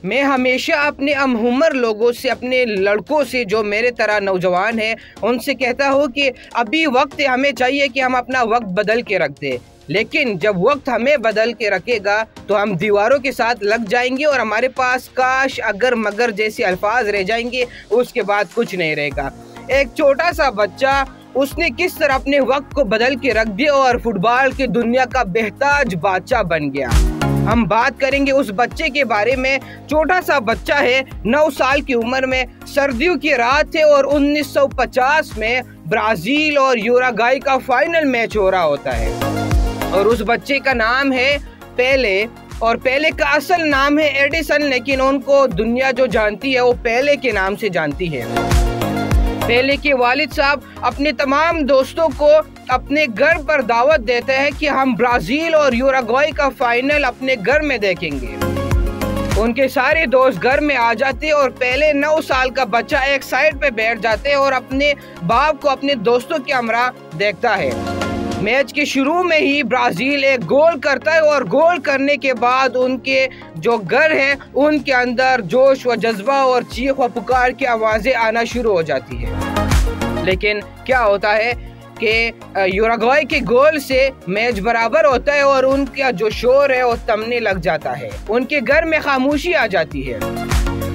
मैं हमेशा अपने अमहुमर लोगों से, अपने लड़कों से जो मेरे तरह नौजवान हैं, उनसे कहता हूँ कि अभी वक्त है, हमें चाहिए कि हम अपना वक्त बदल के रख दें। लेकिन जब वक्त हमें बदल के रखेगा तो हम दीवारों के साथ लग जाएंगे और हमारे पास काश, अगर, मगर जैसे अल्फाज रह जाएंगे, उसके बाद कुछ नहीं रहेगा। एक छोटा सा बच्चा, उसने किस तरह अपने वक्त को बदल के रख दिया और फुटबॉल की दुनिया का बेहताज बादशाह बन गया। हम बात करेंगे उस बच्चे के बारे में। छोटा सा बच्चा है, 9 साल की उम्र में। सर्दियों की रात है और 1950 में ब्राज़ील और यूरुग्वे का फाइनल मैच हो रहा होता है और उस बच्चे का नाम है पेले और पेले का असल नाम है एडिसन, लेकिन उनको दुनिया जो जानती है वो पेले के नाम से जानती है। पेले के वालिद साहब अपने तमाम दोस्तों को अपने घर पर दावत देते हैं कि हम ब्राज़ील और यूरुग्वे का फाइनल अपने घर में देखेंगे। उनके सारे दोस्त घर में आ जाते हैं और पहले 9 साल का बच्चा एक साइड पे बैठ जाते हैं और अपने बाप को अपने दोस्तों के हमरा देखता है। मैच के शुरू में ही ब्राज़ील एक गोल करता है और गोल करने के बाद उनके जो घर है उनके अंदर जोश व जज्बा और चीख व पुकार की आवाज़ें आना शुरू हो जाती है। लेकिन क्या होता है कि यूरुग्वे के गोल से मैच बराबर होता है और उनका जो शोर है वो थमने लग जाता है। उनके घर में खामोशी आ जाती है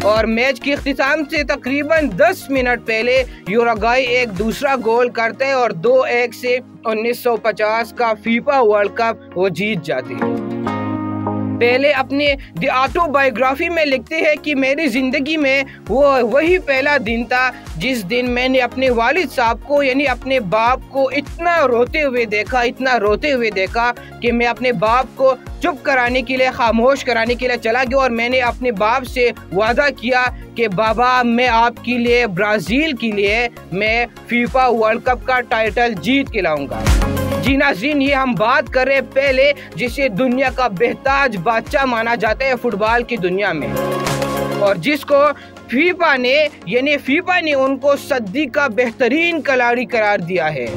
और मैच के इख्तिताम से तकरीबन 10 मिनट पहले यूरुग्वे एक दूसरा गोल करते हैं और 2-1 से 1950 का फीफा वर्ल्ड कप वो जीत जाते हैं। पहले अपने द ऑटोबायोग्राफी में लिखते हैं कि मेरी ज़िंदगी में वो वही पहला दिन था जिस दिन मैंने अपने वालिद साहब को, यानी अपने बाप को इतना रोते हुए देखा कि मैं अपने बाप को चुप कराने के लिए, खामोश कराने के लिए चला गया और मैंने अपने बाप से वादा किया कि बाबा, मैं आपके लिए, ब्राज़ील के लिए मैं फीफा वर्ल्ड कप का टाइटल जीत के लाऊंगा। जी नाज़रीन, ये हम बात कर रहे हैं पेले, जिसे दुनिया का बेहताज बादशाह माना जाता है फुटबॉल की दुनिया में और जिसको फीफा ने उनको सदी का बेहतरीन खिलाड़ी करार दिया है।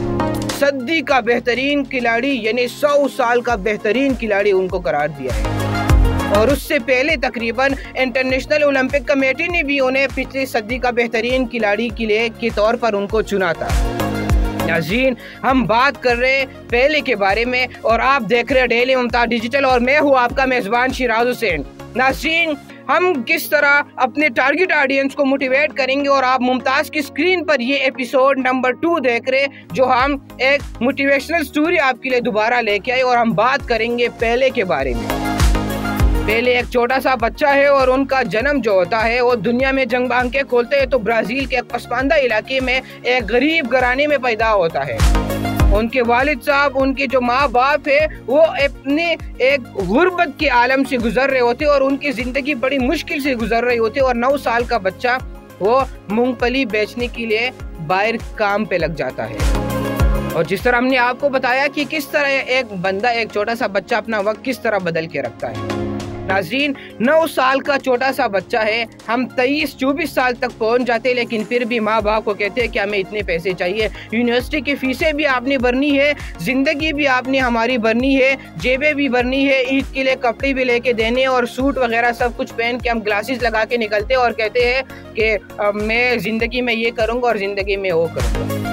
सदी का बेहतरीन खिलाड़ी यानी 100 साल का बेहतरीन खिलाड़ी उनको करार दिया है और उससे पहले तकरीबन इंटरनेशनल ओलंपिक कमेटी ने भी उन्हें पिछली सदी का बेहतरीन खिलाड़ी के तौर पर उनको चुना था। नाज़रीन, हम बात कर रहे हैं पेले के बारे में और आप देख रहे हैं डेली मुमताज़ डिजिटल और मैं हूँ आपका मेज़बान शिराज हुसैन। नाज़रीन, हम किस तरह अपने टारगेट ऑडियंस को मोटिवेट करेंगे और आप मुमताज़ की स्क्रीन पर ये एपिसोड नंबर 2 देख रहे हैं, जो हम एक मोटिवेशनल स्टोरी आपके लिए दोबारा लेके आए और हम बात करेंगे पेले के बारे में। पेले एक छोटा सा बच्चा है और उनका जन्म जो होता है वो दुनिया में जंग आंखें खोलते हैं तो ब्राज़ील के एक पसमानदा इलाके में एक गरीब घराने में पैदा होता है। उनके वालिद साहब, उनके जो माँ बाप है, वो अपने एक गुर्बत के आलम से गुजर रहे होते और उनकी ज़िंदगी बड़ी मुश्किल से गुजर रही होती और 9 साल का बच्चा वो मूंगफली बेचने के लिए बाहर काम पे लग जाता है। और जिस तरह हमने आपको बताया कि किस तरह एक छोटा सा बच्चा अपना वक्त किस तरह बदल के रखता है। नाज़रीन, 9 साल का छोटा सा बच्चा है, हम 23-24 साल तक पहुंच जाते, लेकिन फिर भी माँ बाप को कहते हैं कि हमें इतने पैसे चाहिए, यूनिवर्सिटी की फीसें भी आपने भरनी है, ज़िंदगी भी आपने हमारी भरनी है, जेबें भी भरनी है, ईद के लिए कपड़े भी लेके देने और सूट वगैरह सब कुछ पहन के हम ग्लासेस लगा के निकलते और कहते हैं कि मैं ज़िंदगी में ये करूँगा और ज़िंदगी में वो करूँगा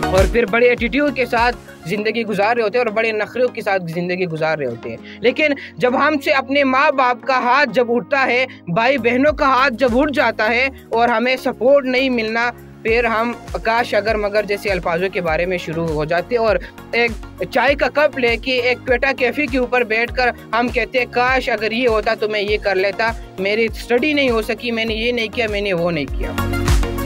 और फिर बड़े एटीट्यूड के साथ ज़िंदगी गुजार रहे होते हैं और बड़े नखरों के साथ ज़िंदगी गुजार रहे होते हैं। लेकिन जब हमसे अपने माँ बाप का हाथ जब उठता है, भाई बहनों का हाथ जब उठ जाता है और हमें सपोर्ट नहीं मिलना, फिर हम काश, अगर, मगर जैसे अल्फाजों के बारे में शुरू हो जाते हैं और एक चाय का कप लेके एक क्वेटा कैफ़े के ऊपर बैठकर हम कहते हैं काश अगर ये होता तो मैं ये कर लेता, मेरी स्टडी नहीं हो सकी, मैंने ये नहीं किया, मैंने वो नहीं किया।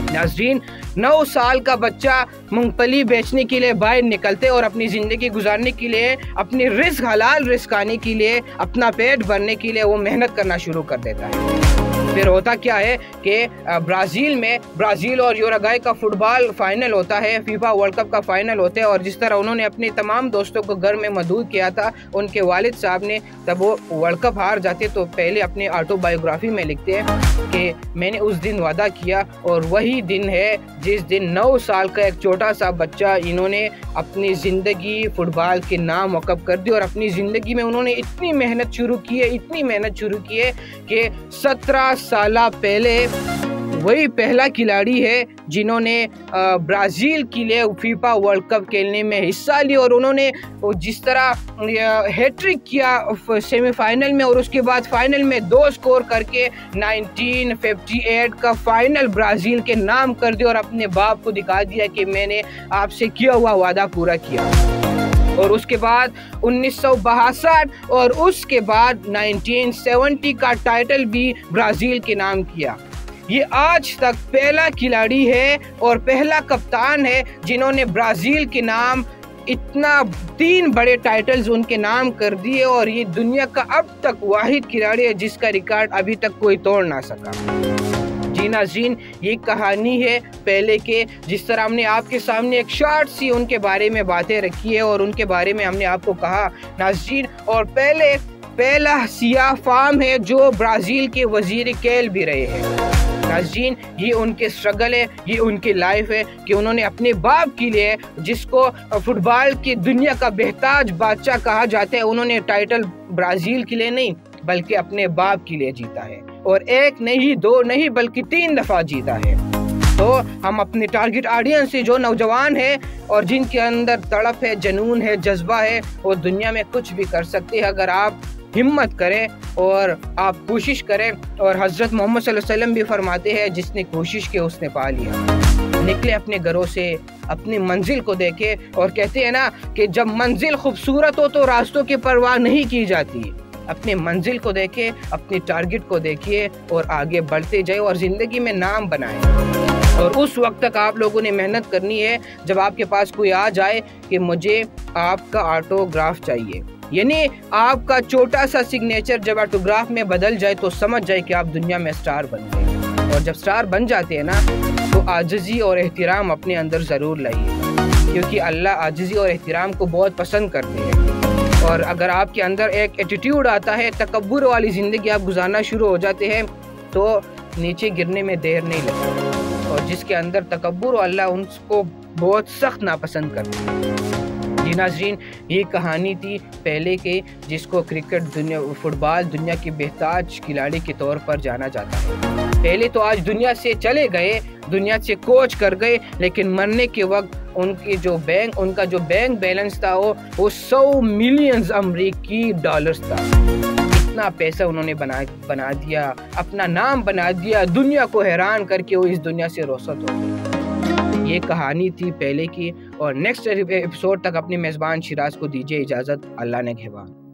नाज़रीन, 9 साल का बच्चा मूंगफली बेचने के लिए बाहर निकलते और अपनी ज़िंदगी गुजारने के लिए, अपनी रिस्क हलाल रिस्क आने के लिए, अपना पेट भरने के लिए वो मेहनत करना शुरू कर देता है। फिर होता क्या है कि ब्राज़ील में ब्राज़ील और यूरुग्वे का फुटबॉल फाइनल होता है, फीफा वर्ल्ड कप का फाइनल होता है। और जिस तरह उन्होंने अपने तमाम दोस्तों को घर में मदऊद किया था, उनके वालिद साहब ने, तब वो वर्ल्ड कप हार जाते तो पहले अपने ऑटोबायोग्राफी में लिखते हैं कि मैंने उस दिन वादा किया, और वही दिन है जिस दिन 9 साल का एक छोटा सा बच्चा, इन्होंने अपनी ज़िंदगी फुटबॉल के नाम वक़्फ़ कर दी। और अपनी ज़िंदगी में उन्होंने इतनी मेहनत शुरू की है कि 17 साल पहले वही पहला खिलाड़ी है जिन्होंने ब्राज़ील के लिए फीफा वर्ल्ड कप खेलने में हिस्सा लिया। और उन्होंने जिस तरह हैट्रिक किया सेमीफाइनल में, और उसके बाद फाइनल में 2 स्कोर करके 1958 का फाइनल ब्राज़ील के नाम कर दिया और अपने बाप को दिखा दिया कि मैंने आपसे किया हुआ वादा पूरा किया। और उसके बाद 1962 और उसके बाद 1970 का टाइटल भी ब्राज़ील के नाम किया। ये आज तक पहला खिलाड़ी है और पहला कप्तान है जिन्होंने ब्राज़ील के नाम इतना 3 बड़े टाइटल्स उनके नाम कर दिए। और ये दुनिया का अब तक वाहिद खिलाड़ी है जिसका रिकॉर्ड अभी तक कोई तोड़ ना सका। जी नाज़रीन, ये कहानी है पहले के, जिस तरह हमने आपके सामने एक शॉर्ट सी उनके बारे में बातें रखी है और उनके बारे में हमने आपको कहा नाज़रीन। और पहला सियाह फाम है जो ब्राज़ील के वज़ीर खेल भी रहे हैं नाज़रीन। ये उनके स्ट्रगल है, ये उनकी लाइफ है कि उन्होंने अपने बाप के लिए, जिसको फुटबॉल की दुनिया का बेहताज बादशाह कहा जाता है, उन्होंने टाइटल ब्राज़ील के लिए नहीं बल्कि अपने बाप के लिए जीता है। और 1 नहीं 2 नहीं बल्कि 3 दफ़ा जीता है। तो हम अपने टारगेट ऑडियंस से जो नौजवान है और जिनके अंदर तड़प है, जुनून है, जज्बा है, वो दुनिया में कुछ भी कर सकते हैं अगर आप हिम्मत करें और आप कोशिश करें। और हज़रत मोहम्मद सल्लल्लाहु अलैहि वसल्लम भी फरमाते हैं, जिसने कोशिश की उसने पा लिया। निकले अपने घरों से, अपनी मंजिल को देखे। और कहते हैं ना कि जब मंजिल खूबसूरत हो तो रास्तों की परवाह नहीं की जाती। अपने मंजिल को देखे, अपने टारगेट को देखिए और आगे बढ़ते जाए और ज़िंदगी में नाम बनाए। और उस वक्त तक आप लोगों ने मेहनत करनी है जब आपके पास कोई आ जाए कि मुझे आपका ऑटोग्राफ चाहिए, यानी आपका छोटा सा सिग्नेचर जब ऑटोग्राफ में बदल जाए तो समझ जाए कि आप दुनिया में स्टार बन गए। और जब स्टार बन जाते हैं ना, तो आजिज़ी और एहतराम अपने अंदर ज़रूर लाइए, क्योंकि अल्लाह आजिज़ी और एहतराम को बहुत पसंद करते हैं। और अगर आपके अंदर एक एटीट्यूड आता है, तकब्बुर वाली ज़िंदगी आप गुजारना शुरू हो जाते हैं, तो नीचे गिरने में देर नहीं लगती। और जिसके अंदर तकब्बुर, अल्लाह उनको बहुत सख्त नापसंद करते हैं। जी नाज़रीन, ये कहानी थी पहले के, जिसको क्रिकेट दुनिया, फुटबॉल दुनिया के बेहताज खिलाड़ी के तौर पर जाना जाता है। पहले तो आज दुनिया से चले गए, दुनिया से कोच कर गए, लेकिन मरने के वक्त उनका जो बैंक बैलेंस था वो 100 मिलियन अमरीकी डॉलर्स था। इतना पैसा उन्होंने बना दिया, अपना नाम बना दिया, दुनिया को हैरान करके वो इस दुनिया से रुखसत हो गए। ये कहानी थी पहले की। और नेक्स्ट एपिसोड तक अपने मेज़बान शिराज को दीजिए इजाज़त। अल्लाह ने नेगहबान।